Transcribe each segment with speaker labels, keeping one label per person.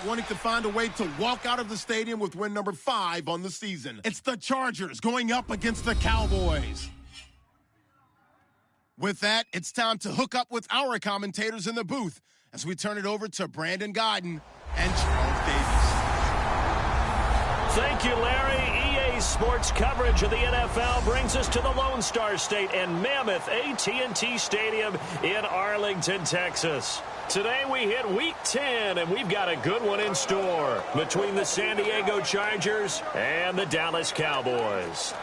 Speaker 1: Wanting to find a way to walk out of the stadium with win number 5 on the season. It's the Chargers going up against the Cowboys. With that, it's time to hook up with our commentators in the booth as we turn it over to Brandon Godden and Charles Davis.
Speaker 2: Thank you, Larry. EA Sports coverage of the NFL brings us to the Lone Star State and Mammoth AT&T Stadium in Arlington, Texas. Today we hit Week 10, and we've got a good one in store between the San Diego Chargers and the Dallas Cowboys.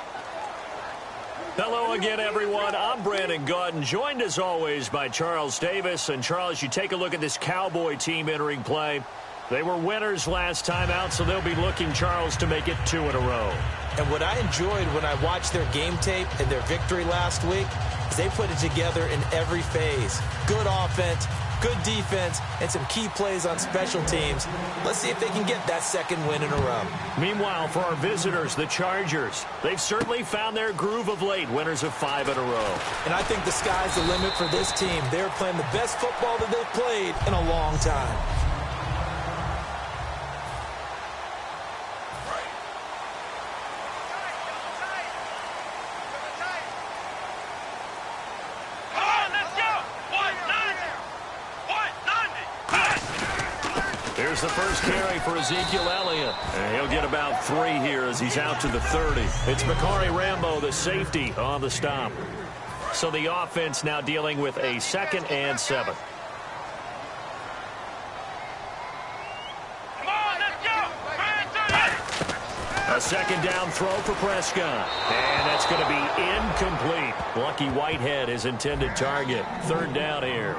Speaker 2: Hello again, everyone. I'm Brandon Godden, joined as always by Charles Davis. And Charles, you take a look at this Cowboy team entering play. They were winners last time out, so they'll be looking, Charles, to make it 2 in a row.
Speaker 3: And what I enjoyed when I watched their game tape and their victory last week is they put it together in every phase. Good offense, good defense, and some key plays on special teams. Let's see if they can get that second win in a row.
Speaker 2: Meanwhile, for our visitors, the Chargers, they've certainly found their groove of late, winners of 5 in a row.
Speaker 3: And I think the sky's the limit for this team. They're playing the best football that they've played in a long time.
Speaker 2: Here's the first carry for Ezekiel Elliott. And he'll get about 3 here as he's out to the 30. It's Bakari Rambo, the safety, on the stop. So the offense now dealing with a 2nd and 7. A 2nd down throw for Prescott. And that's going to be incomplete. Lucky Whitehead, his intended target. 3rd down here.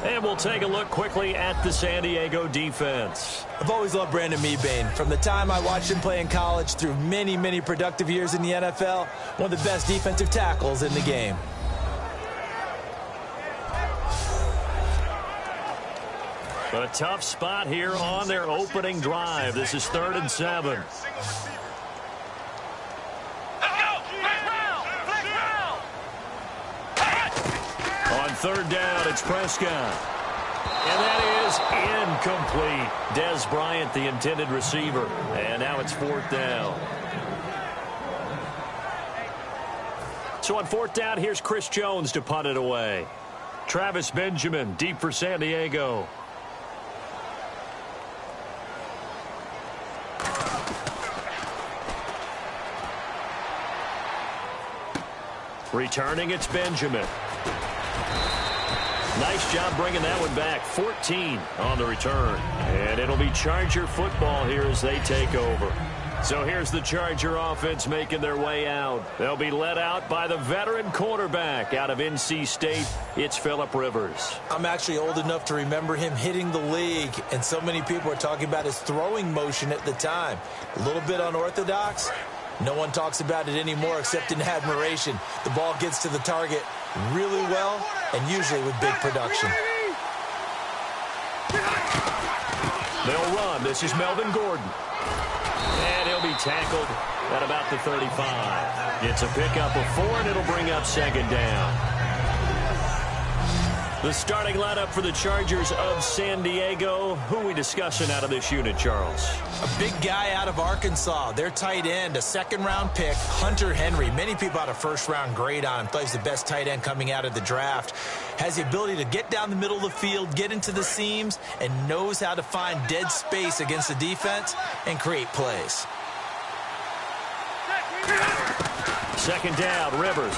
Speaker 2: And we'll take a look quickly at the San Diego defense.
Speaker 3: I've always loved Brandon Mebane. From the time I watched him play in college through many, many productive years in the NFL, one of the best defensive tackles in the game.
Speaker 2: But a tough spot here on their opening drive. This is 3rd and 7. On 3rd down, it's Prescott. And that is incomplete. Dez Bryant, the intended receiver. And now it's 4th down. So on 4th down, here's Chris Jones to punt it away. Travis Benjamin, deep for San Diego. Returning, it's Benjamin. Nice job bringing that one back. 14 on the return. And it'll be Charger football here as they take over. So here's the Charger offense making their way out. They'll be led out by the veteran quarterback out of NC State. It's Phillip Rivers.
Speaker 3: I'm actually old enough to remember him hitting the league, and so many people are talking about his throwing motion at the time. A little bit unorthodox. No one talks about it anymore except in admiration. The ball gets to the target really well and usually with big production.
Speaker 2: They'll run. This is Melvin Gordon. And he'll be tackled at about the 35. It's a pickup of 4, and it'll bring up 2nd down. The starting lineup for the Chargers of San Diego. Who are we discussing out of this unit, Charles?
Speaker 3: A big guy out of Arkansas. Their tight end, a 2nd-round pick, Hunter Henry. Many people had a 1st-round grade on him. Thought he's the best tight end coming out of the draft. Has the ability to get down the middle of the field, get into the seams, and knows how to find dead space against the defense and create plays.
Speaker 2: 2nd down, Rivers.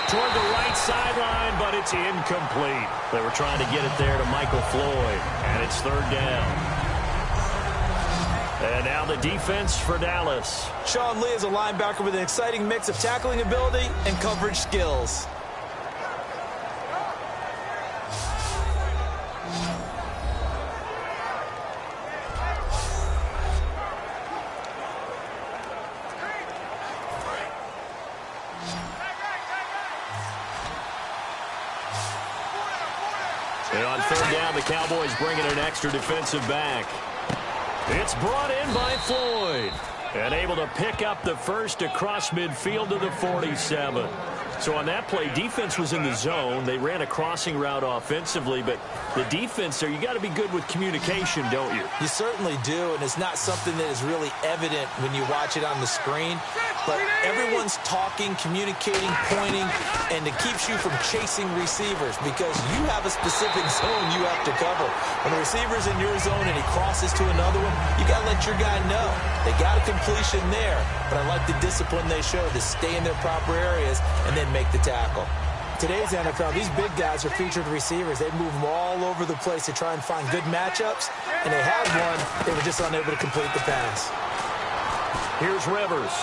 Speaker 2: Toward the right sideline, but it's incomplete. They were trying to get it there to Michael Floyd, and it's 3rd down. And now the defense for Dallas.
Speaker 3: Sean Lee is a linebacker with an exciting mix of tackling ability and coverage skills.
Speaker 2: And on 3rd down, the Cowboys bringing an extra defensive back. It's brought in by Floyd. And able to pick up the 1st across midfield to the 47. So on that play, defense was in the zone. They ran a crossing route offensively, but the defense there, you got to be good with communication, don't you?
Speaker 3: You certainly do, and it's not something that is really evident when you watch it on the screen. But everyone's talking, communicating, pointing, and it keeps you from chasing receivers because you have a specific zone you have to cover. When the receiver's in your zone and he crosses to another one, you got to let your guy know. They got a completion there, but I like the discipline they showed to stay in their proper areas and then make the tackle. Today's NFL, these big guys are featured receivers. They move them all over the place to try and find good matchups, and they had one. They were just unable to complete the pass.
Speaker 2: Here's Rivers.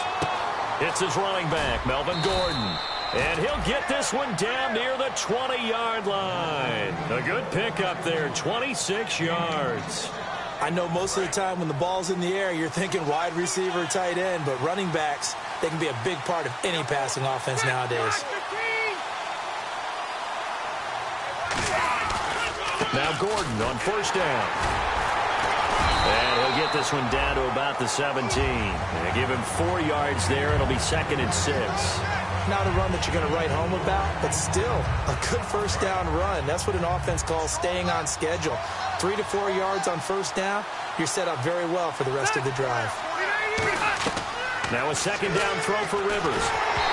Speaker 2: It's his running back, Melvin Gordon. And he'll get this one down near the 20-yard line. A good pickup there, 26 yards.
Speaker 3: I know most of the time when the ball's in the air, you're thinking wide receiver, tight end, but running backs, they can be a big part of any passing offense nowadays.
Speaker 2: Now Gordon on first down. And he'll get this one down to about the 17. And give him 4 yards there. It'll be 2nd and 6.
Speaker 3: Not a run that you're going to write home about, but still a good first down run. That's what an offense calls staying on schedule. 3 to 4 yards on first down, you're set up very well for the rest of the drive.
Speaker 2: Now a 2nd down throw for Rivers.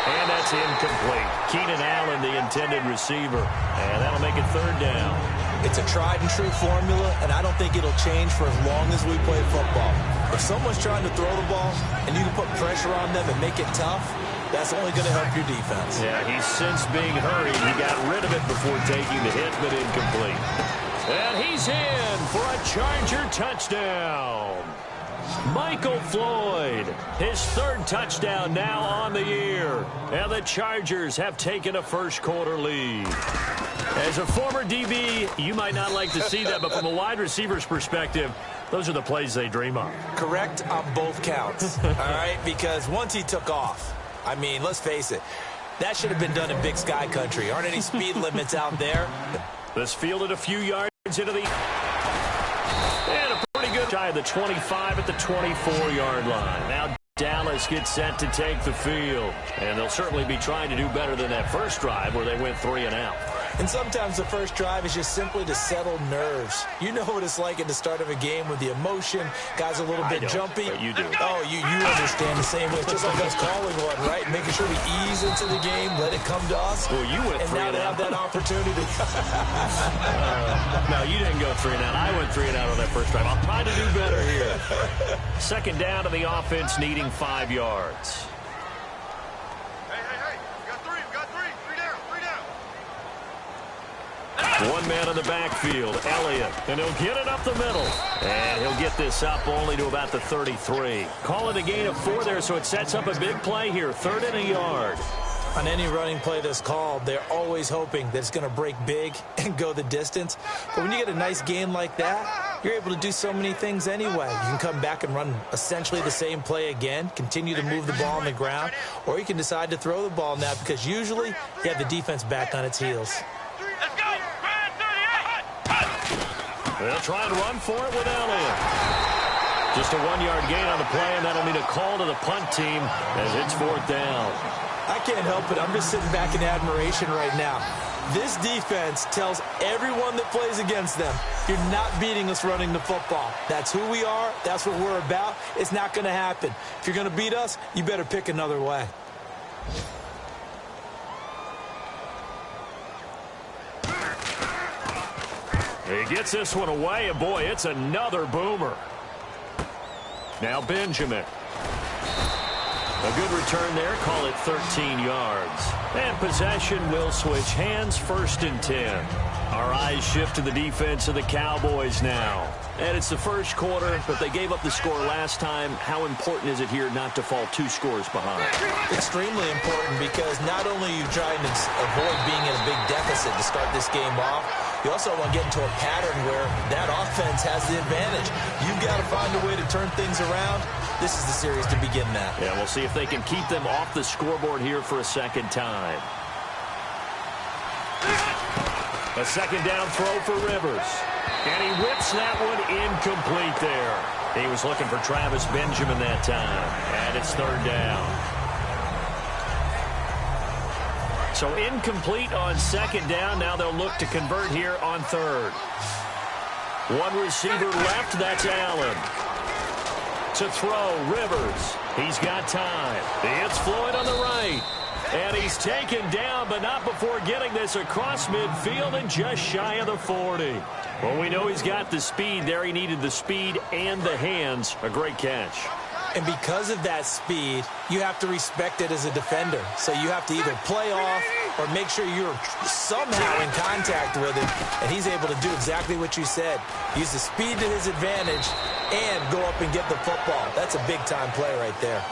Speaker 2: And that's incomplete. Keenan Allen, the intended receiver. And that'll make it 3rd down.
Speaker 3: It's a tried-and-true formula, and I don't think it'll change for as long as we play football. If someone's trying to throw the ball and you can put pressure on them and make it tough, that's only going to help your defense.
Speaker 2: Yeah, he's since being hurried. He got rid of it before taking the hit, but incomplete. And he's in for a Charger touchdown. Michael Floyd, his 3rd touchdown now on the year. And the Chargers have taken a first-quarter lead. As a former DB, you might not like to see that, but from a wide receiver's perspective, those are the plays they dream of.
Speaker 3: Correct on both counts, all right? Because once he took off, I mean, let's face it, that should have been done in Big Sky Country. Aren't any speed limits out there?
Speaker 2: This fielded a few yards into the... And a pretty good shy of the 25 at the 24-yard line. Now Dallas gets set to take the field. And they'll certainly be trying to do better than that first drive where they went 3 and out.
Speaker 3: And sometimes the first drive is just simply to settle nerves. You know what it's like at the start of a game with the emotion. Guys a little bit jumpy.
Speaker 2: But you do.
Speaker 3: Oh, you understand the same way. It's just like us calling one, right? Making sure we ease into the game, let it come to us.
Speaker 2: Well, you went 3 and
Speaker 3: now to have
Speaker 2: out.
Speaker 3: that opportunity.
Speaker 2: No, you didn't go 3 and out. I went 3 and out on that first drive. I'll try to do better here. 2nd down to the offense, needing 5 yards. One man in the backfield, Elliott, and he'll get it up the middle. And he'll get this up only to about the 33. Call it a gain of 4 there, so it sets up a big play here, 3rd and a yard.
Speaker 3: On any running play that's called, they're always hoping that it's going to break big and go the distance. But when you get a nice gain like that, you're able to do so many things anyway. You can come back and run essentially the same play again, continue to move the ball on the ground, or you can decide to throw the ball now because usually you have the defense back on its heels.
Speaker 2: They'll try and run for it with Elliott. Just a 1-yard gain on the play, and that'll mean a call to the punt team as it's 4th down.
Speaker 3: I can't help it. I'm just sitting back in admiration right now. This defense tells everyone that plays against them, you're not beating us running the football. That's who we are. That's what we're about. It's not going to happen. If you're going to beat us, you better pick another way.
Speaker 2: He gets this one away, and boy, it's another boomer. Now Benjamin. A good return there, call it 13 yards. And possession will switch hands, 1st and 10. Our eyes shift to the defense of the Cowboys now. And it's the first quarter, but they gave up the score last time. How important is it here not to fall 2 scores behind?
Speaker 3: Extremely important because not only are you trying to avoid being in a big deficit to start this game off, you also want to get into a pattern where that offense has the advantage. You've got to find a way to turn things around. This is the series to begin that.
Speaker 2: Yeah, we'll see if they can keep them off the scoreboard here for a 2nd time. A 2nd down throw for Rivers. And he whips that one incomplete there. He was looking for Travis Benjamin that time. And it's 3rd down. So incomplete on second down. Now they'll look to convert here on third. One receiver left. That's Allen. To throw, Rivers. He's got time. It's Floyd on the right. And he's taken down, but not before getting this across midfield and just shy of the 40. Well, we know he's got the speed there. He needed the speed and the hands. A great catch.
Speaker 3: And because of that speed, you have to respect it as a defender. So you have to either play off or make sure you're somehow in contact with him. And he's able to do exactly what you said. Use the speed to his advantage and go up and get the football. That's a big-time play right there.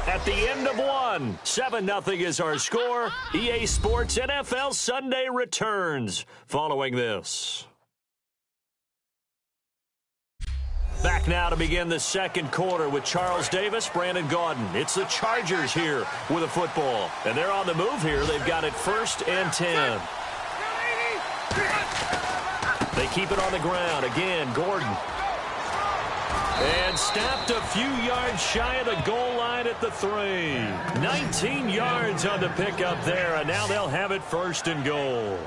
Speaker 2: At the end of one, 7-0 is our score. EA Sports NFL Sunday returns following this. Back now to begin the second quarter with Charles Davis, Brandon Gaudin. It's the Chargers here with a football. And they're on the move here. They've got it 1st and 10. They keep it on the ground. Again, Gordon. And stopped a few yards shy of the goal line at the 3. 19 yards on the pickup there, and now they'll have it 1st and goal.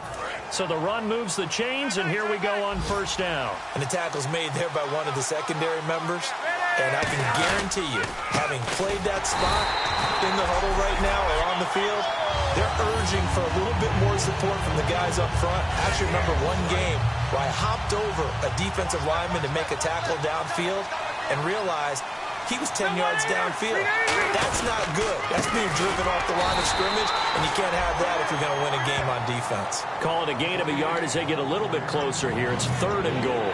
Speaker 2: So the run moves the chains, and here we go on 1st down.
Speaker 3: And the tackle's made there by one of the secondary members. And I can guarantee you, having played that spot in the huddle right now or on the field, they're urging for a little bit more support from the guys up front. Actually, remember one game where I hopped over a defensive lineman to make a tackle downfield and realized he was 10 yards downfield. That's not good. That's being driven off the line of scrimmage, and you can't have that if you're going to win a game on defense.
Speaker 2: Call it a gain of a yard as they get a little bit closer here. It's 3rd and goal.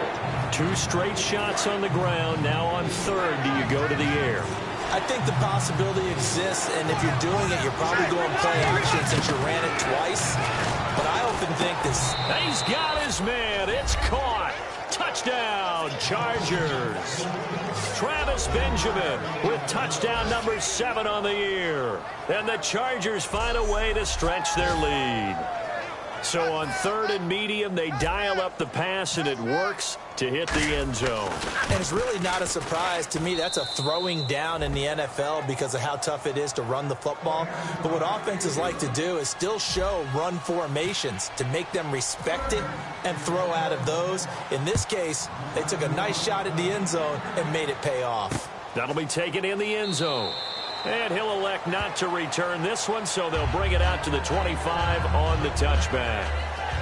Speaker 2: 2 straight shots on the ground. Now on 3rd, do you go to the air?
Speaker 3: I think the possibility exists, and if you're doing it, you're probably going play action since you ran it twice. But I often think this.
Speaker 2: He's got his man. It's caught. Touchdown, Chargers. Travis Benjamin with touchdown number 7 on the year. And the Chargers find a way to stretch their lead. So on 3rd and medium, they dial up the pass, and it works to hit the end zone.
Speaker 3: And it's really not a surprise to me. That's a throwing down in the NFL because of how tough it is to run the football. But what offenses like to do is still show run formations to make them respect it and throw out of those. In this case, they took a nice shot at the end zone and made it pay off.
Speaker 2: That'll be taken in the end zone. And he'll elect not to return this one, so they'll bring it out to the 25 on the touchback.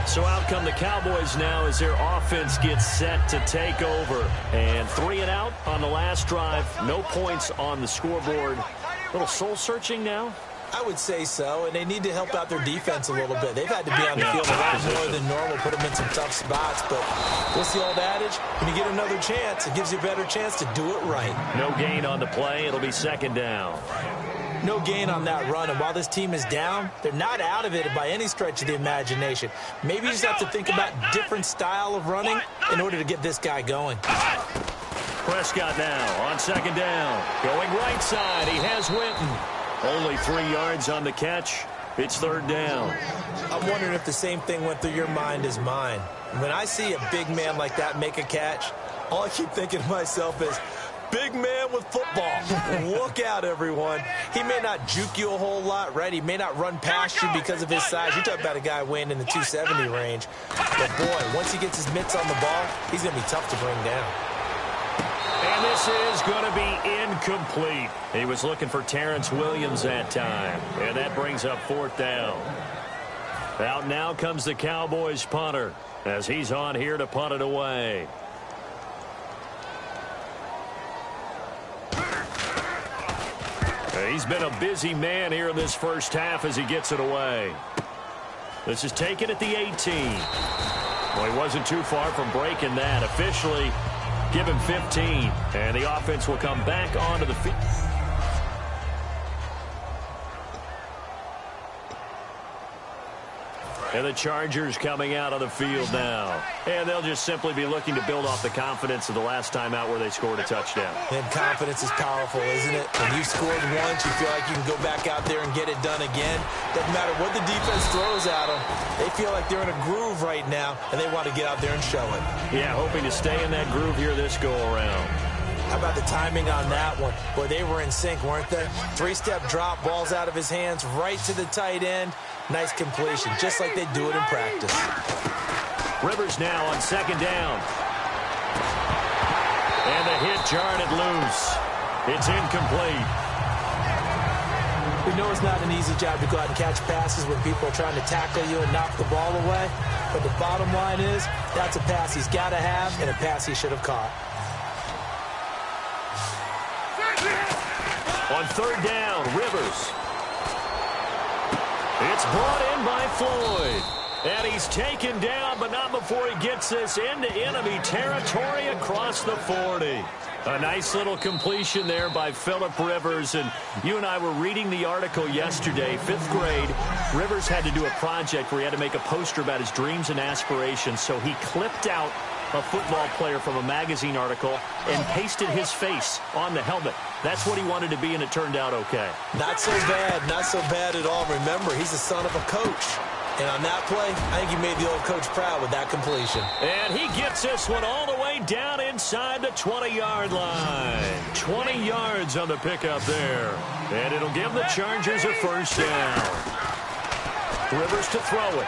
Speaker 2: So out come the Cowboys now as their offense gets set to take over. And 3 and out on the last drive. No points on the scoreboard. A little soul-searching now?
Speaker 3: I would say so, and they need to help out their defense a little bit. They've had to be on the field a lot more than normal, put them in some tough spots. But what's the old adage? When you get another chance, it gives you a better chance to do it right.
Speaker 2: No gain on the play. It'll be 2nd down.
Speaker 3: No gain on that run, and while this team is down, they're not out of it by any stretch of the imagination. Maybe you just have to think about different style of running in order to get this guy going.
Speaker 2: Prescott now on 2nd down. Going right side. He has Winton. Only 3 yards on the catch. It's 3rd down.
Speaker 3: I'm wondering if the same thing went through your mind as mine. When I see a big man like that make a catch, all I keep thinking to myself is, big man with football. Look out, everyone. He may not juke you a whole lot, right? He may not run past you because of his size. You're talking about a guy weighing in the 270 range. But, boy, once he gets his mitts on the ball, he's going to be tough to bring down.
Speaker 2: And this is going to be incomplete. He was looking for Terrence Williams that time. And that brings up 4th down. Out now comes the Cowboys punter as he's on here to punt it away. He's been a busy man here in this first half as he gets it away. This is taken at the 18. Well, he wasn't too far from breaking that. Officially, give him 15. And the offense will come back onto the field. And the Chargers coming out on the field now. And they'll just simply be looking to build off the confidence of the last time out where they scored a touchdown.
Speaker 3: And confidence is powerful, isn't it? When you've scored once, you feel like you can go back out there and get it done again. Doesn't matter what the defense throws at them. They feel like they're in a groove right now, and they want to get out there and show it.
Speaker 2: Yeah, hoping to stay in that groove here this go-around.
Speaker 3: How about the timing on that one? Boy, they were in sync, weren't they? Three-step drop, balls out of his hands, right to the tight end. Nice completion, just like they do it in practice.
Speaker 2: Rivers now on second down. And the hit jarred it loose. It's incomplete.
Speaker 3: We know it's not an easy job to go out and catch passes when people are trying to tackle you and knock the ball away. But the bottom line is, that's a pass he's got to have and a pass he should have caught.
Speaker 2: On third down, Rivers. It's brought in by Floyd. And he's taken down, but not before he gets this into enemy territory across the 40. A nice little completion there by Phillip Rivers. And you and I were reading the article yesterday, 5th grade. Rivers had to do a project where he had to make a poster about his dreams and aspirations. So he clipped out a football player from a magazine article and pasted his face on the helmet. That's what he wanted to be, and it turned out okay.
Speaker 3: Not so bad at all. Remember, he's the son of a coach. And on that play, I think he made the old coach proud with that completion.
Speaker 2: And he gets this one all the way down inside the 20-yard line. 20 yards on the pickup there. And it'll give the Chargers a first down. Rivers to throw it.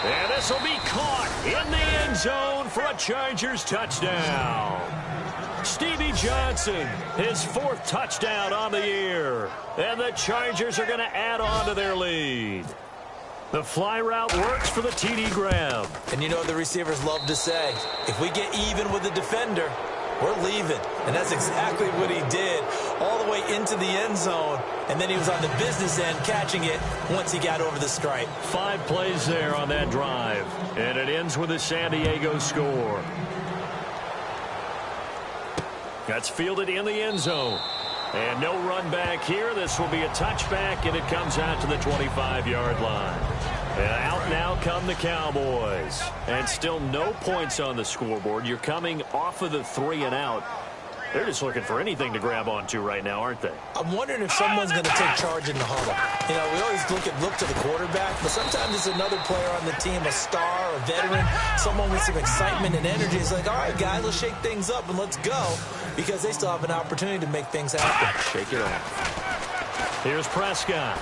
Speaker 2: And this will be caught in the end zone for a Chargers touchdown. Stevie Johnson, his 4th touchdown on the year. And the Chargers are going to add on to their lead. The fly route works for the TD grab.
Speaker 3: And you know what the receivers love to say? If we get even with the defender, we're leaving. And that's exactly what he did, all the way into the end zone. And then he was on the business end catching it once he got over the stripe.
Speaker 2: 5 plays there on that drive. And it ends with a San Diego score. That's fielded in the end zone. And no run back here. This will be a touchback, and it comes out to the 25-yard line. And out now come the Cowboys. And still no points on the scoreboard. You're coming off of the 3 and out. They're just looking for anything to grab onto right now, aren't they?
Speaker 3: I'm wondering if someone's going to take charge in the huddle. You know, we always look to the quarterback, but sometimes it's another player on the team, a star, a veteran, someone with some excitement and energy. It's like, all right, guys, let's shake things up and let's go, because they still have an opportunity to make things happen.
Speaker 2: Shake it off. Here's Prescott.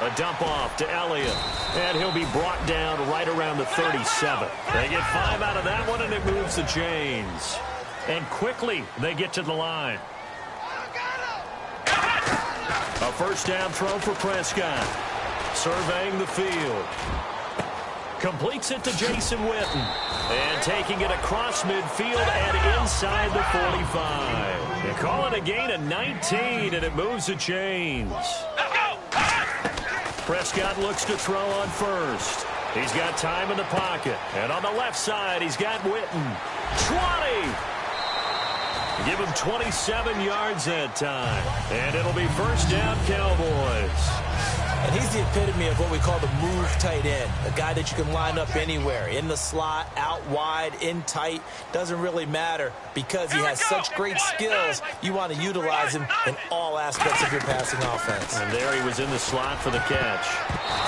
Speaker 2: A dump off to Elliott. And he'll be brought down right around the 37. They get 5 out of that one, and it moves the chains. And quickly, they get to the line. A first down throw for Prescott. Surveying the field. Completes it to Jason Witten. And taking it across midfield and inside the 45. They call it a gain of 19, and it moves the chains. Prescott looks to throw on first. He's got time in the pocket. And on the left side, he's got Witten. 20! Give him 27 yards that time. And it'll be first down, Cowboys.
Speaker 3: And he's the epitome of what we call the move tight end. A guy that you can line up anywhere. In the slot, out wide, in tight. Doesn't really matter because he has such great skills. You want to utilize him in all aspects of your passing offense.
Speaker 2: And there he was in the slot for the catch.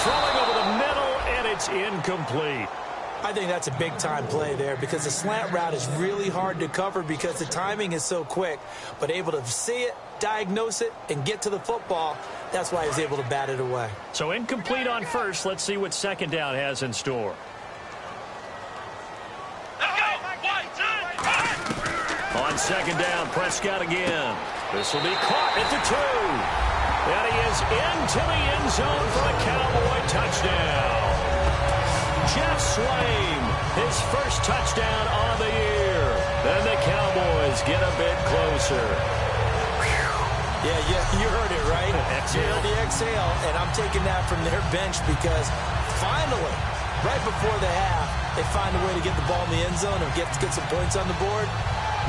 Speaker 2: Throwing over the middle, and it's incomplete.
Speaker 3: I think that's a big-time play there because the slant route is really hard to cover because the timing is so quick. But able to see it, diagnose it, and get to the football, that's why he was able to bat it away.
Speaker 2: So incomplete on first. Let's see what second down has in store. On second down, Prescott again. This will be caught at the 2. And he is into the end zone for a Cowboy touchdown. Jeff Swaim, his first touchdown on the year. And the Cowboys get a bit closer.
Speaker 3: Yeah, you heard it, right?
Speaker 2: Exhale.
Speaker 3: You heard the exhale, and I'm taking that from their bench because finally, right before the half, they find a way to get the ball in the end zone and get some points on the board.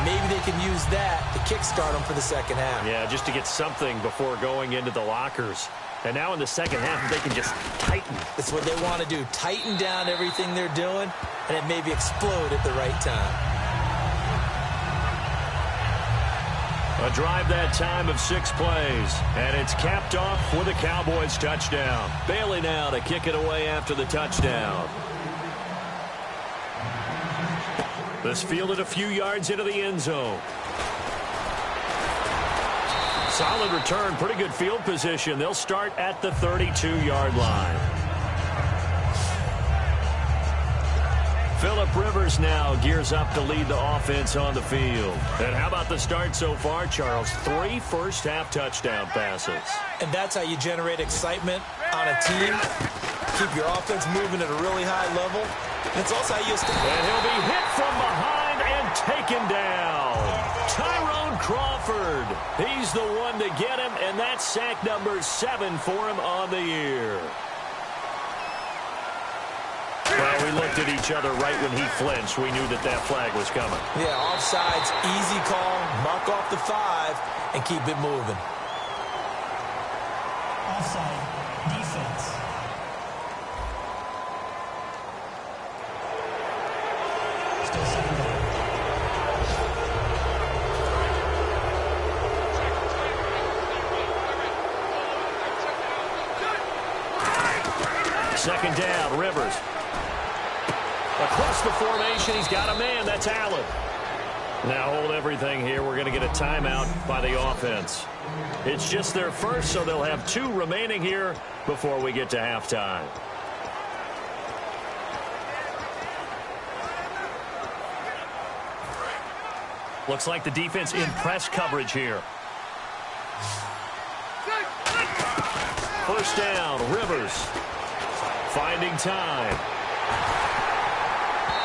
Speaker 3: Maybe they can use that to kickstart them for the second half.
Speaker 2: Yeah, just to get something before going into the lockers. And now in the second half, they can just tighten.
Speaker 3: That's what they want to do. Tighten down everything they're doing, and it maybe explode at the right time.
Speaker 2: A drive that time of 6 plays. And it's capped off with a Cowboys touchdown. Bailey now to kick it away after the touchdown. This fielded a few yards into the end zone. Solid return, pretty good field position. They'll start at the 32-yard line. Phillip Rivers now gears up to lead the offense on the field. And how about the start so far, Charles? 3 first-half touchdown passes.
Speaker 3: And that's how you generate excitement on a team. Keep your offense moving at a really high level. And it's also how you...
Speaker 2: And he'll be hit from behind and taken down. Tyrone Crawford. He's the one to get him, and that's sack number 7 for him on the year. Well, we looked at each other right when he flinched. We knew that that flag was coming.
Speaker 3: Yeah, offsides, easy call, mark off the 5, and keep it moving.
Speaker 4: Offside, defense. Still second down.
Speaker 2: Second down, Rivers. Across the formation, he's got a man. That's Allen. Now hold everything here. We're going to get a timeout by the offense. It's just their first, so they'll have 2 remaining here before we get to halftime. Looks like the defense in press coverage here. First down, Rivers. Finding time.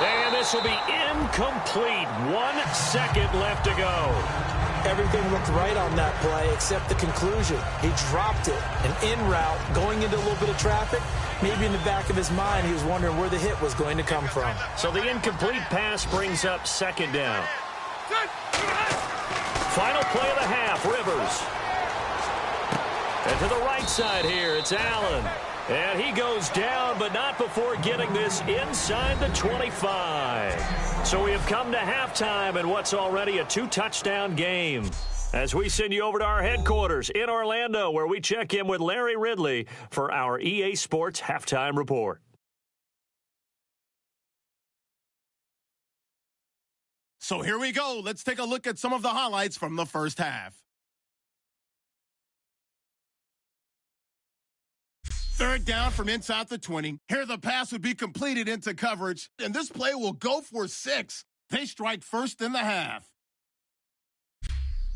Speaker 2: And this will be incomplete. 1 second left to go.
Speaker 3: Everything looked right on that play except the conclusion. He dropped it. An in route, going into a little bit of traffic. Maybe in the back of his mind, he was wondering where the hit was going to come from.
Speaker 2: So the incomplete pass brings up second down. Final play of the half, Rivers. And to the right side here, it's Allen. And he goes down, but not before getting this inside the 25. So we have come to halftime in what's already a 2-touchdown game. As we send you over to our headquarters in Orlando, where we check in with Larry Ridley for our EA Sports Halftime Report.
Speaker 1: So here we go. Let's take a look at some of the highlights from the first half. Third down from inside the 20. Here the pass would be completed into coverage, and this play will go for 6. They strike first in the half.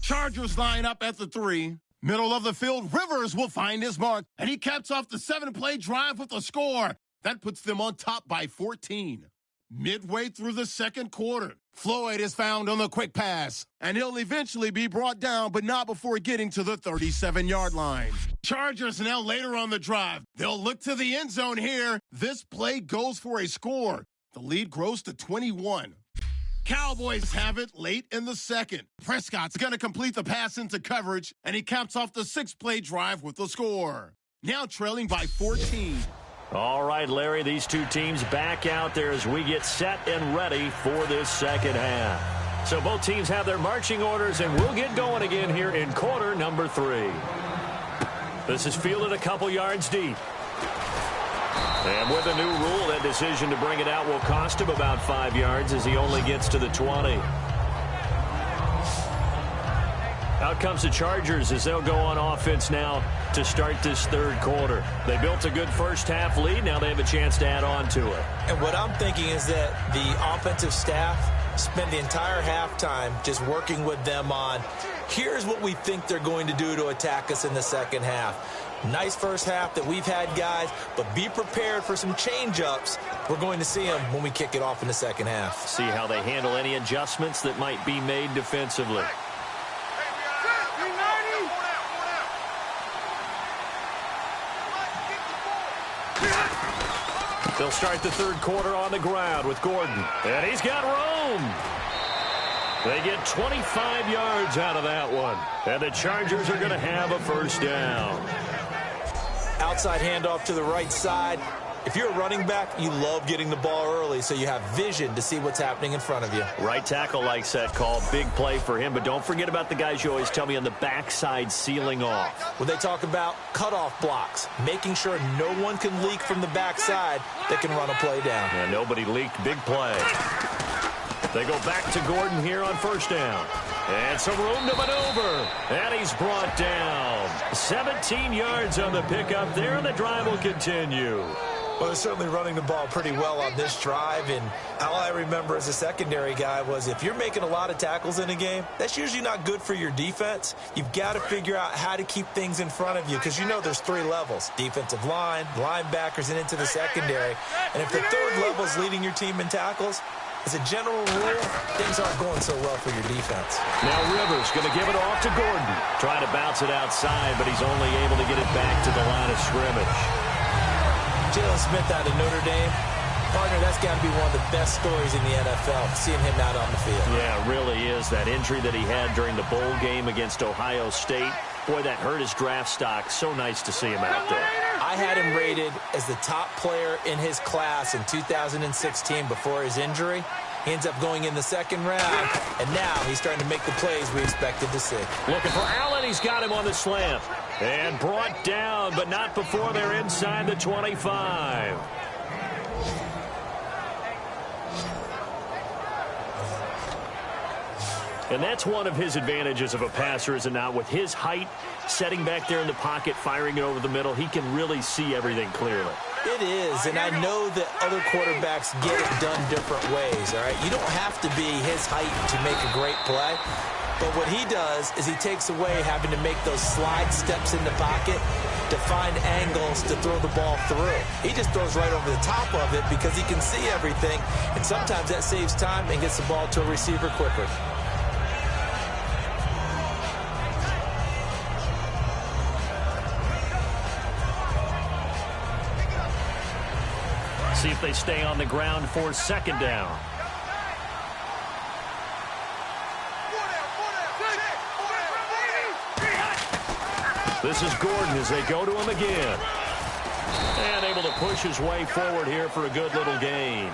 Speaker 1: Chargers line up at the 3. Middle of the field, Rivers will find his mark, and he caps off the 7-play drive with a score. That puts them on top by 14. Midway through the second quarter, Floyd is found on the quick pass, and he'll eventually be brought down, but not before getting to the 37-yard line. Chargers now later on the drive. They'll look to the end zone here. This play goes for a score. The lead grows to 21. Cowboys have it late in the second. Prescott's going to complete the pass into coverage, and he caps off the 6-play drive with the score. Now trailing by 14.
Speaker 2: All right, Larry, these 2 teams back out there as we get set and ready for this second half. So both teams have their marching orders, and we'll get going again here in quarter number 3. This is fielded a couple yards deep. And with a new rule, that decision to bring it out will cost him about 5 yards as he only gets to the 20. Out comes the Chargers as they'll go on offense now to start this third quarter. They built a good first-half lead. Now they have a chance to add on to it.
Speaker 3: And what I'm thinking is that the offensive staff spent the entire halftime just working with them on, here's what we think they're going to do to attack us in the second half. Nice first half that we've had, guys, but be prepared for some change-ups. We're going to see them when we kick it off in the second half.
Speaker 2: See how they handle any adjustments that might be made defensively. They'll start the third quarter on the ground with Gordon. And he's got room. They get 25 yards out of that one. And the Chargers are going to have a first down.
Speaker 3: Outside handoff to the right side. If you're a running back, you love getting the ball early so you have vision to see what's happening in front of you.
Speaker 2: Right tackle likes that call. Big play for him. But don't forget about the guys you always tell me on the backside sealing off.
Speaker 3: When they talk about cutoff blocks, making sure no one can leak from the backside that can run a play down.
Speaker 2: Yeah, nobody leaked. Big play. They go back to Gordon here on first down. And some room to maneuver. And he's brought down. 17 yards on the pickup there, and the drive will continue.
Speaker 3: Well, they're certainly running the ball pretty well on this drive, and all I remember as a secondary guy was if you're making a lot of tackles in a game, that's usually not good for your defense. You've got to figure out how to keep things in front of you because you know there's 3 levels, defensive line, linebackers, and into the secondary. And if the third level is leading your team in tackles, as a general rule, things aren't going so well for your defense.
Speaker 2: Now Rivers going to give it off to Gordon. Trying to bounce it outside, but he's only able to get it back to the line of scrimmage.
Speaker 3: Jalen Smith out of Notre Dame. Partner, that's got to be one of the best stories in the NFL, seeing him out on the field.
Speaker 2: Yeah, it really is. That injury that he had during the bowl game against Ohio State, boy, that hurt his draft stock. So nice to see him out there.
Speaker 3: I had him rated as the top player in his class in 2016 before his injury. He ends up going in the second round, and now he's starting to make the plays we expected to see.
Speaker 2: Looking for Allen. He's got him on the slant. And brought down, but not before they're inside the 25. And that's one of his advantages of a passer, is it not? With his height, setting back there in the pocket, firing it over the middle, he can really see everything clearly.
Speaker 3: It is, and I know that other quarterbacks get it done different ways, all right? You don't have to be his height to make a great play. But what he does is he takes away having to make those slide steps in the pocket to find angles to throw the ball through. He just throws right over the top of it because he can see everything, and sometimes that saves time and gets the ball to a receiver quicker.
Speaker 2: See if they stay on the ground for second down. This is Gordon as they go to him again. And able to push his way forward here for a good little gain.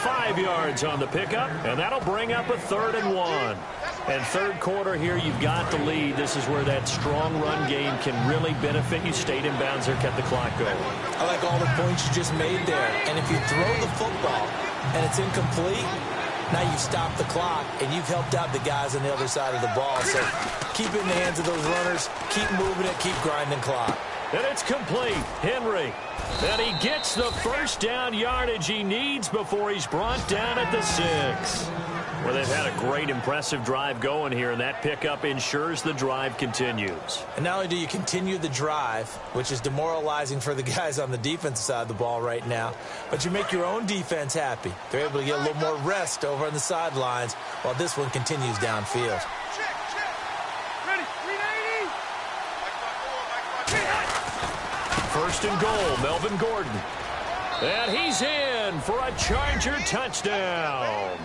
Speaker 2: 5 yards on the pickup, and that'll bring up a 3rd and 1. And third quarter here, you've got the lead. This is where that strong run game can really benefit you. Stayed in bounds there, kept the clock going.
Speaker 3: I like all the points you just made there. And if you throw the football and it's incomplete, now you've stopped the clock and you've helped out the guys on the other side of the ball. So keep it in the hands of those runners, keep moving it, keep grinding clock.
Speaker 2: And it's complete. Henry. And he gets the first down yardage he needs before he's brought down at the 6. Well, they've had a great, impressive drive going here, and that pickup ensures the drive continues.
Speaker 3: And not only do you continue the drive, which is demoralizing for the guys on the defensive side of the ball right now, but you make your own defense happy. They're able to get a little more rest over on the sidelines while this one continues downfield.
Speaker 2: First and goal, Melvin Gordon. And he's in for a Charger touchdown.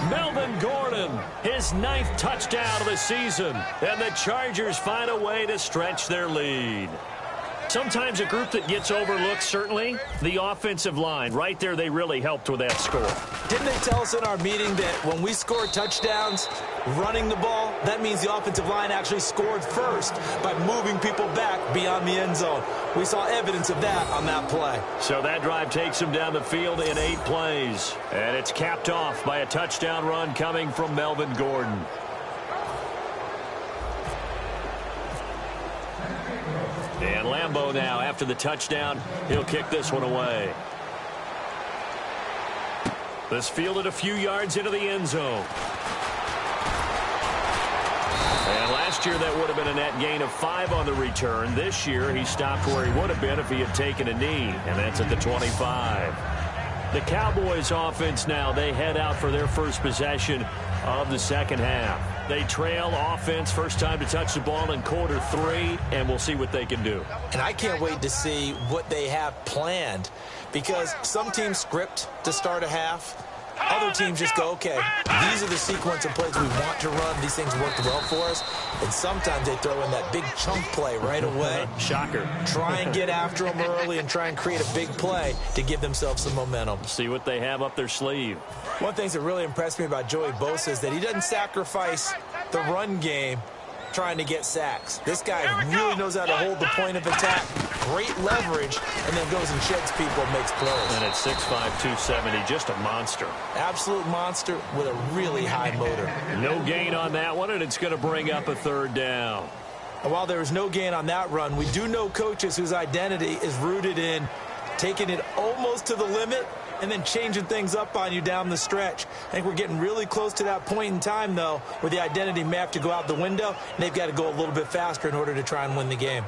Speaker 2: Melvin Gordon, his 9th touchdown of the season. And the Chargers find a way to stretch their lead. Sometimes a group that gets overlooked, certainly, the offensive line. Right there, they really helped with that score.
Speaker 3: Didn't they tell us in our meeting that when we score touchdowns running the ball, that means the offensive line actually scored first by moving people back beyond the end zone? We saw evidence of that on that play.
Speaker 2: So that drive takes them down the field in 8 plays. And it's capped off by a touchdown run coming from Melvin Gordon. And Lambeau now, after the touchdown, he'll kick this one away. This fielded a few yards into the end zone. And last year, that would have been a net gain of 5 on the return. This year, he stopped where he would have been if he had taken a knee, and that's at the 25. The Cowboys offense now, they head out for their first possession of the second half. They trail offense, first time to touch the ball in quarter 3, and we'll see what they can do.
Speaker 3: And I can't wait to see what they have planned, because some teams script to start a half. Other teams just go, okay, these are the sequence of plays we want to run. These things worked well for us. And sometimes they throw in that big chunk play right away.
Speaker 2: Shocker.
Speaker 3: Try and get after them early and try and create a big play to give themselves some momentum.
Speaker 2: See what they have up their sleeve.
Speaker 3: One thing that really impressed me about Joey Bosa is that he doesn't sacrifice the run game trying to get sacks. This guy really knows how to hold the point of attack great leverage, and then goes and sheds people and makes plays.
Speaker 2: And at 6'5", 270, just a monster.
Speaker 3: Absolute monster with a really high motor.
Speaker 2: No gain on that one, and it's going to bring up a third down.
Speaker 3: And while there was no gain on that run, we do know coaches whose identity is rooted in taking it almost to the limit and then changing things up on you down the stretch. I think we're getting really close to that point in time, though, where the identity may have to go out the window, and they've got to go a little bit faster in order to try and win the game.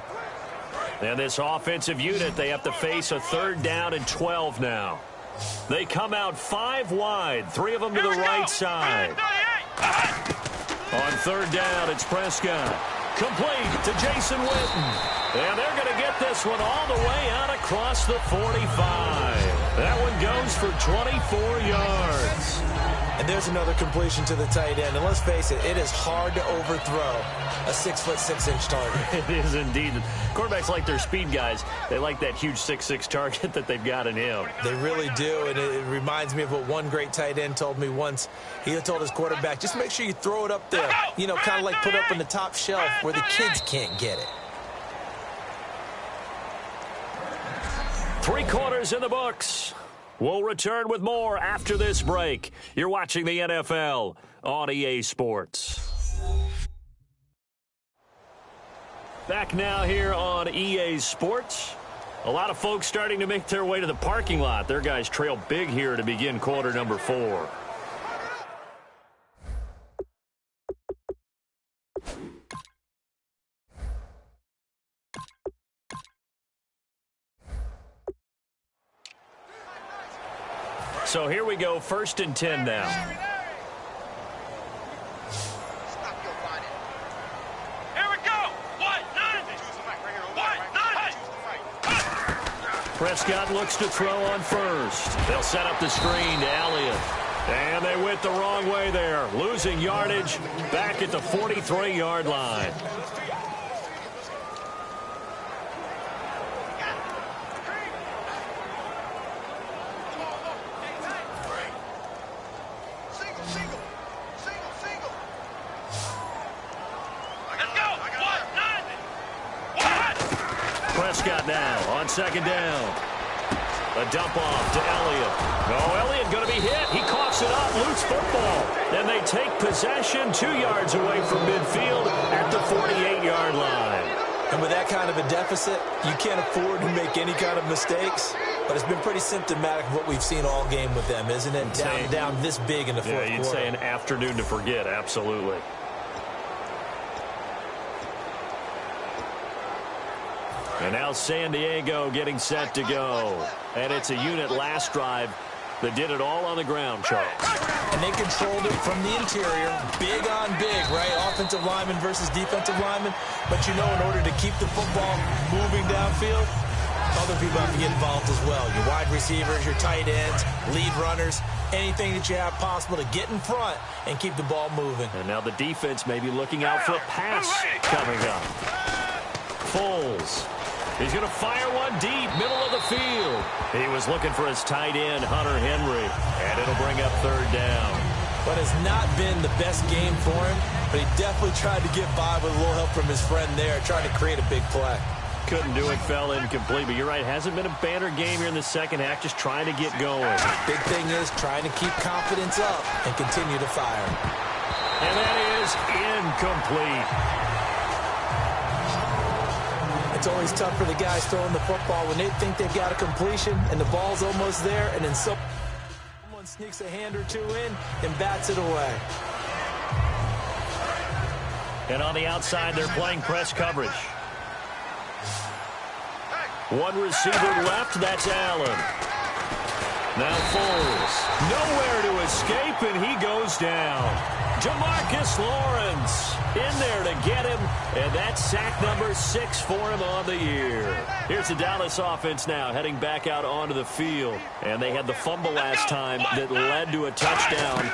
Speaker 2: And this offensive unit, they have to face a 3rd down and 12 now. They come out 5 wide, 3 of them to the right side. On 3rd down, it's Prescott. Complete to Jason Witten. And they're going to get this one all the way out across the 45. That one goes for 24 yards.
Speaker 3: And there's another completion to the tight end. And let's face it, it is hard to overthrow a 6'6" target.
Speaker 2: It is indeed. Quarterbacks like their speed guys. They like that huge 6'6" target that they've got in him.
Speaker 3: They really do, and it reminds me of what one great tight end told me once. He told his quarterback, just make sure you throw it up there. You know, kind of like put up on the top shelf where the kids can't get it.
Speaker 2: 3 quarters in the books. We'll return with more after this break. You're watching the NFL on EA Sports. Back now here on EA Sports. A lot of folks starting to make their way to the parking lot. Their guys trail big here to begin quarter number 4. So here we go, 1st and 10 now.
Speaker 5: Here we go.
Speaker 2: Prescott looks to throw on 1st. They'll set up the screen to Elliott. And they went the wrong way there, losing yardage back at the 43-yard line. Prescott now on 2nd down. A dump off to Elliott. Oh, Elliott going to be hit. He coughs it up, loose football. And they take possession 2 yards away from midfield at the 48-yard line.
Speaker 3: And with that kind of a deficit, you can't afford to make any kind of mistakes. But it's been pretty symptomatic of what we've seen all game with them, isn't it? Down this big in the fourth quarter.
Speaker 2: Yeah, you'd say an afternoon to forget, absolutely. And now San Diego getting set to go. And it's a unit last drive that did it all on the ground, Charles.
Speaker 3: And they controlled it from the interior, big on big, right? Offensive lineman versus defensive lineman. But you know, in order to keep the football moving downfield, other people have to get involved as well. Your wide receivers, your tight ends, lead runners, anything that you have possible to get in front and keep the ball moving.
Speaker 2: And now the defense may be looking out for a pass coming up. Foles. He's going to fire one deep, middle of the field. He was looking for his tight end, Hunter Henry, and it'll bring up 3rd down.
Speaker 3: But it's not been the best game for him, but he definitely tried to get by with a little help from his friend there, trying to create a big play.
Speaker 2: Couldn't do it, fell incomplete, but you're right, hasn't been a banner game here in the second half, just trying to get going.
Speaker 3: Big thing is trying to keep confidence up and continue to fire.
Speaker 2: And that is incomplete.
Speaker 3: It's always tough for the guys throwing the football when they think they've got a completion and the ball's almost there, and then someone sneaks a hand or two in and bats it away.
Speaker 2: And on the outside, they're playing press coverage. One receiver left, that's Allen. Now Foles, nowhere to escape, and he goes down. Jamarcus Lawrence in there to get him, and that's sack number 6 for him on the year. Here's the Dallas offense now heading back out onto the field, and they had the fumble last time that led to a touchdown.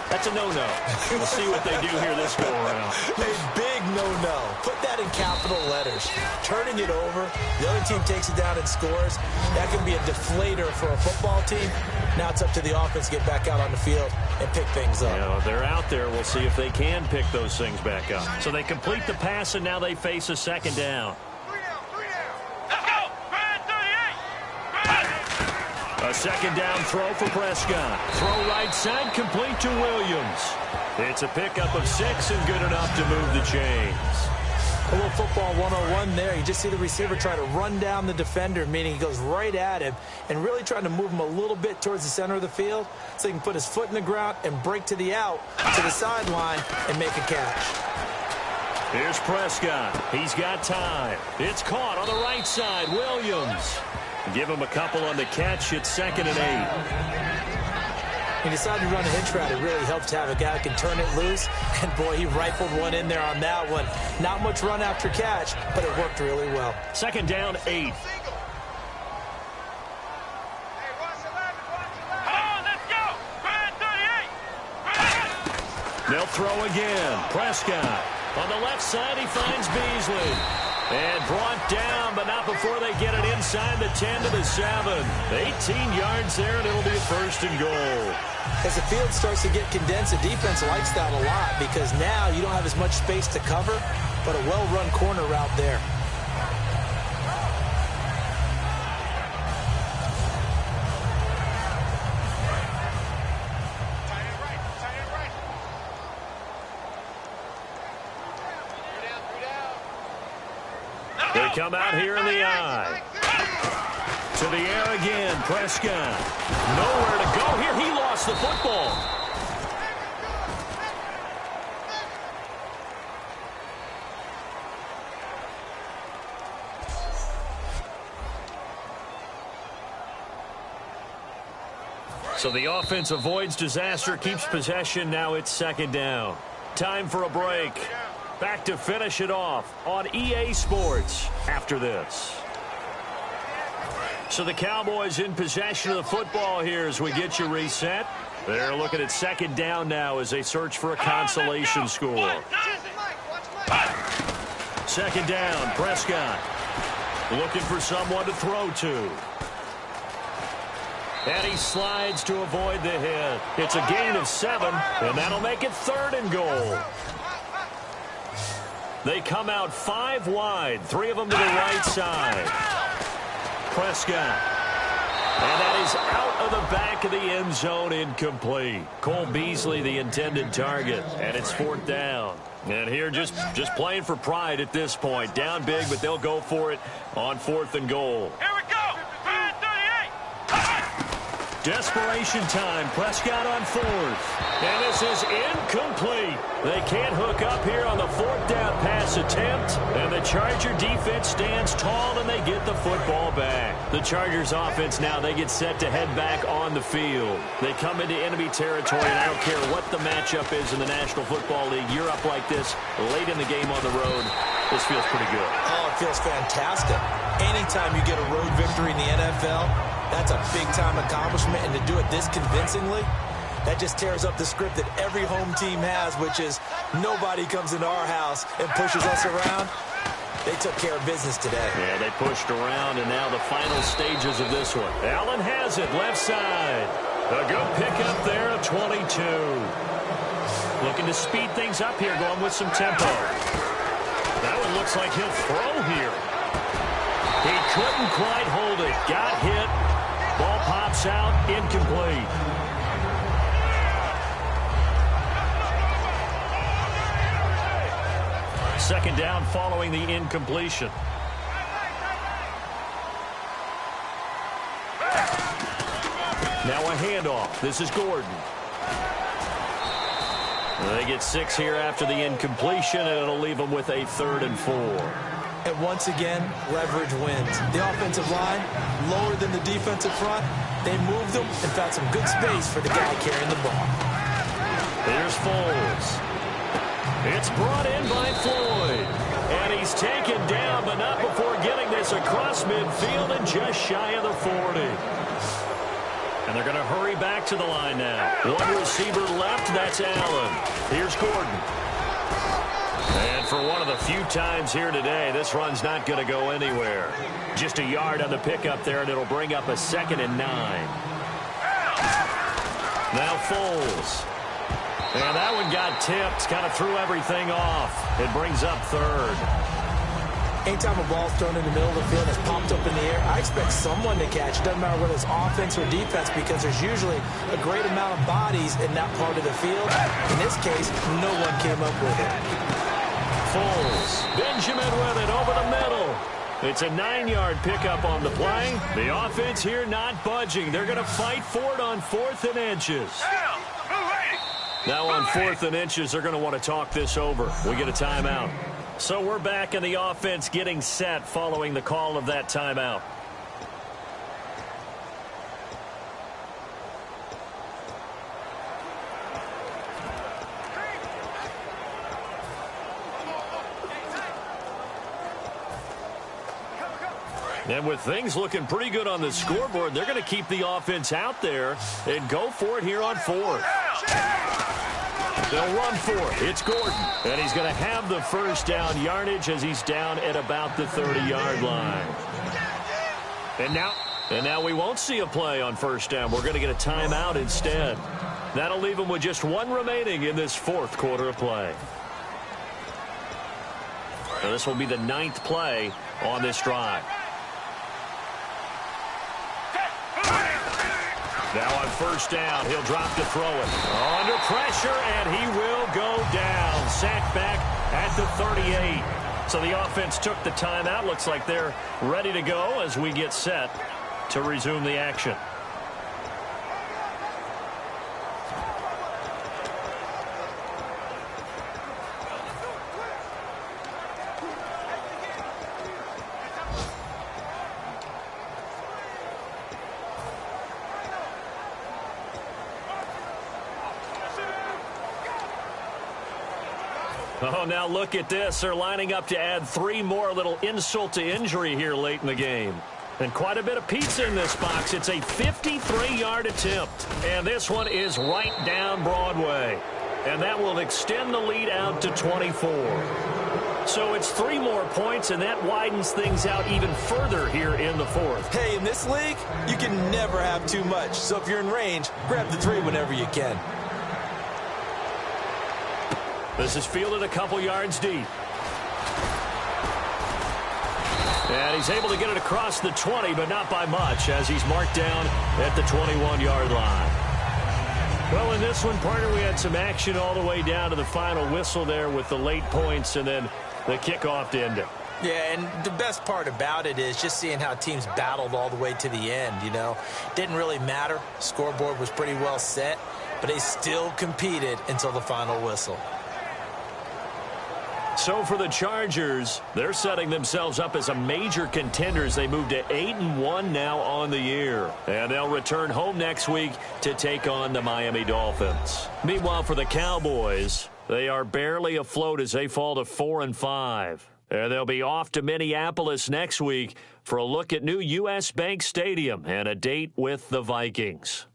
Speaker 2: That's a no-no. We'll see what they do here this go-around.
Speaker 3: A big no-no. Put that in capital letters. Turning it over, the other team takes it down and scores. That can be a deflator for a football team. Now it's up to the offense to get back out on the field and pick things up.
Speaker 2: You know, they're out there. We'll see if they can pick those things back up. So they complete the pass, and now they face a 2nd down.
Speaker 5: Let's go!
Speaker 2: A second down throw for Prescott. Throw right side, complete to Williams. It's a pickup of 6 and good enough to move the chains.
Speaker 3: A little football 101 there. You just see the receiver try to run down the defender, meaning he goes right at him and really trying to move him a little bit towards the center of the field so he can put his foot in the ground and break to the out, to the sideline, and make a catch.
Speaker 2: Here's Prescott. He's got time. It's caught on the right side. Williams. Give him a couple on the catch. It's 2nd and 8.
Speaker 3: He decided to run a hitch route. It really helps to have a guy who can turn it loose. And, boy, he rifled one in there on that one. Not much run after catch, but it worked really well.
Speaker 2: 2nd down, 8. They'll throw again. Prescott. On the left side, he finds Beasley. And brought down, but not before they get it inside the 10 to the 7. 18 yards there, and it'll be a 1st and goal.
Speaker 3: As the field starts to get condensed, the defense likes that a lot because now you don't have as much space to cover, but a well-run corner route there.
Speaker 2: They come out here in the eye. To the air again, Prescott. Nowhere to go here. He lost the football. So the offense avoids disaster, keeps possession. Now it's 2nd down. Time for a break. Back to finish it off on EA Sports after this. So the Cowboys in possession of the football here as we get you reset. They're looking at 2nd down now as they search for a consolation score. 2nd down, Prescott. Looking for someone to throw to. And he slides to avoid the hit. It's a gain of 7, and that'll make it 3rd and goal. They come out 5 wide, 3 of them to the right side. Prescott. And that is out of the back of the end zone, incomplete. Cole Beasley, the intended target, and it's 4th down. And here just playing for pride at this point. Down big, but they'll go for it on 4th and goal.
Speaker 5: Here we go. 38.
Speaker 2: Desperation time. Prescott on 4th. And this is incomplete. They can't hook up here on the 4th down pass attempt. And the Charger defense stands tall and they get the football back. The Chargers offense now, they get set to head back on the field. They come into enemy territory, and I don't care what the matchup is in the National Football League. You're up like this late in the game on the road. This feels pretty good.
Speaker 3: Oh, it feels fantastic. Anytime you get a road victory in the NFL, that's a big-time accomplishment, and to do it this convincingly, that just tears up the script that every home team has, which is nobody comes into our house and pushes us around. They took care of business today.
Speaker 2: Yeah, they pushed around, and now the final stages of this one. Allen has it, left side. A good pickup there, a 22. Looking to speed things up here, going with some tempo. That one looks like he'll throw here. He couldn't quite hold it. Got hit. Ball pops out, incomplete. Second down following the incompletion. Now a handoff. This is Gordon. They get 6 here after the incompletion, and it'll leave them with a 3rd and 4.
Speaker 3: And once again, leverage wins. The offensive line, lower than the defensive front. They moved them and found some good space for the guy carrying the ball.
Speaker 2: Here's Foles. It's brought in by Floyd. And he's taken down, but not before getting this across midfield and just shy of the 40. And they're going to hurry back to the line now. One receiver left, that's Allen. Here's Gordon. And for one of the few times here today, this run's not going to go anywhere. Just a yard on the pickup there, and it'll bring up a 2nd and 9. Now Foles. And that one got tipped, kind of threw everything off. It brings up 3rd.
Speaker 3: Anytime a ball's thrown in the middle of the field that's popped up in the air, I expect someone to catch. It doesn't matter whether it's offense or defense because there's usually a great amount of bodies in that part of the field. In this case, no one came up with it.
Speaker 2: Foles. Benjamin with it over the middle. It's a 9-yard pickup on the play. The offense here not budging. They're going to fight for it on 4th and inches. Now on 4th and inches, they're going to want to talk this over. We get a timeout. So we're back in the offense getting set following the call of that timeout. And with things looking pretty good on the scoreboard, they're going to keep the offense out there and go for it here on 4th. They'll run for it. It's Gordon. And he's going to have the first down yardage as he's down at about the 30-yard line. And now we won't see a play on first down. We're going to get a timeout instead. That'll leave them with just one remaining in this 4th quarter of play. So this will be the 9th play on this drive. Now on first down, he'll drop to throw it. Under pressure, and he will go down. Sacked back at the 38. So the offense took the timeout. Looks like they're ready to go as we get set to resume the action. Oh, now look at this. They're lining up to add 3 more. A little insult to injury here late in the game. And quite a bit of pizza in this box. It's a 53-yard attempt. And this one is right down Broadway. And that will extend the lead out to 24. So it's 3 more points, and that widens things out even further here in the 4th.
Speaker 3: Hey, in this league, you can never have too much. So if you're in range, grab the 3 whenever you can.
Speaker 2: This is fielded a couple yards deep. And he's able to get it across the 20, but not by much, as he's marked down at the 21-yard line. Well, in this one, partner, we had some action all the way down to the final whistle there with the late points and then the kickoff to end it.
Speaker 3: Yeah, and the best part about it is just seeing how teams battled all the way to the end, you know. Didn't really matter. Scoreboard was pretty well set, but they still competed until the final whistle.
Speaker 2: So for the Chargers, they're setting themselves up as a major contender as they move to 8-1 now on the year. And they'll return home next week to take on the Miami Dolphins. Meanwhile, for the Cowboys, they are barely afloat as they fall to 4-5. And they'll be off to Minneapolis next week for a look at new U.S. Bank Stadium and a date with the Vikings.